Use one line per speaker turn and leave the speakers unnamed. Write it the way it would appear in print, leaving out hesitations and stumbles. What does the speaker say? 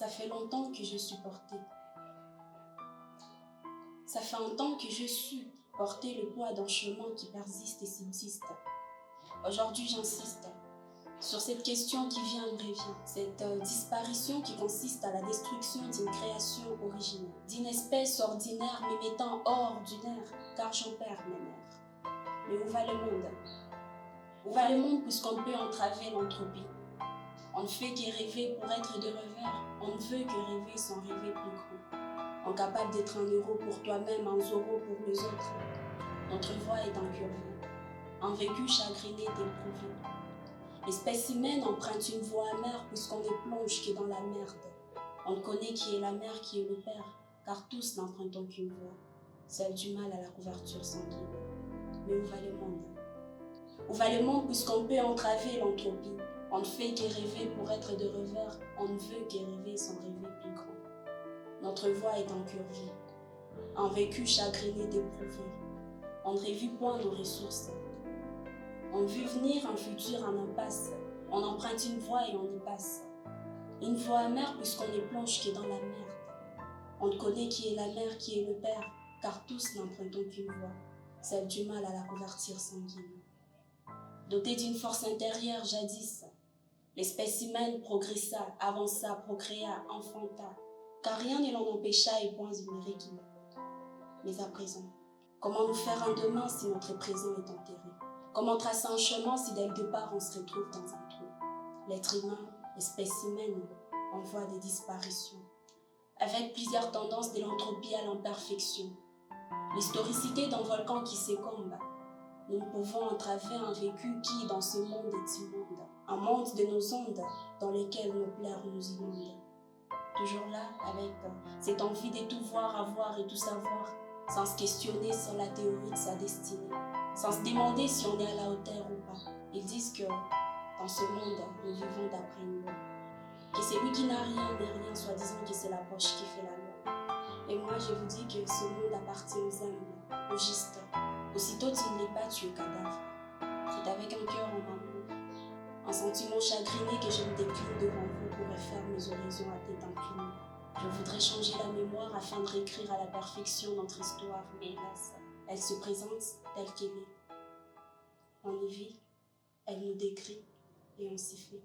Ça fait longtemps que je suis portée. Ça fait un temps que je suis porter le poids d'un chemin qui persiste et subsiste. Aujourd'hui, j'insiste sur cette question qui vient et revient, cette disparition qui consiste à la destruction d'une création originelle, d'une espèce ordinaire me mettant hors du nerf, car j'en perds mes nerfs. Mais où va le monde? Où va le monde puisqu'on peut entraver l'entropie? On ne fait que rêver pour être de revers, on ne veut que rêver sans rêver plus grand. Incapable d'être un héros pour toi-même, un zéro pour les autres. Notre voix est incurvée, un vécu chagriné d'éprouvé. L'espèce humaine emprunte une voie amère puisqu'on ne plonge que dans la merde. On ne connaît qui est la mère, qui est le père, car tous n'empruntent qu'une voie, celle du mal à la couverture sanguine. Mais où va le monde? Où va le monde puisqu'on peut entraver l'entropie? On ne fait que rêver pour être de revers, on ne veut que rêver sans rêver plus grand. Notre voix est incurvée, un vécu chagriné d'éprouvé. On ne révit point nos ressources. On veut venir un futur en impasse. On emprunte une voie et on y passe. Une voie amère puisqu'on ne plonge que dans la merde. On ne connaît qui est la mère, qui est le père, car tous n'empruntent qu'une voie, celle du mal à la couverture sanguine. Dotée d'une force intérieure jadis, l'espèce humaine progressa, avança, procréa, enfanta, car rien ne l'en empêcha et point irrégulier. Mais à présent, comment nous faire un demain si notre présent est enterré? Comment tracer un chemin si dès le départ on se retrouve dans un trou? L'être humain, l'espèce humaine, en voie de disparition, avec plusieurs tendances de l'entropie à l'imperfection. L'historicité d'un volcan qui s'écombe. Nous ne pouvons entraver un vécu qui, dans ce monde, est immonde. Un monde de nos ondes, dans lesquelles nos plaies nous inondent. Toujours là, avec cette envie de tout voir, avoir et tout savoir, sans se questionner sur la théorie de sa destinée, sans se demander si on est à la hauteur ou pas. Ils disent que, dans ce monde, nous vivons d'après une loi. Que celui qui n'a rien n'est rien, soi-disant que c'est la poche qui fait la loi. Et moi, je vous dis que ce monde appartient aux humbles, aux justes. Aussitôt tu ne l'es pas, tu es cadavre. C'est avec un cœur en amour, un sentiment chagriné que je me décline devant vous pour refaire mes horizons à tête inclinée. Je voudrais changer la mémoire afin de réécrire à la perfection notre histoire, mais hélas, elle se présente telle qu'elle est. On y vit, elle nous décrit et on s'y fait.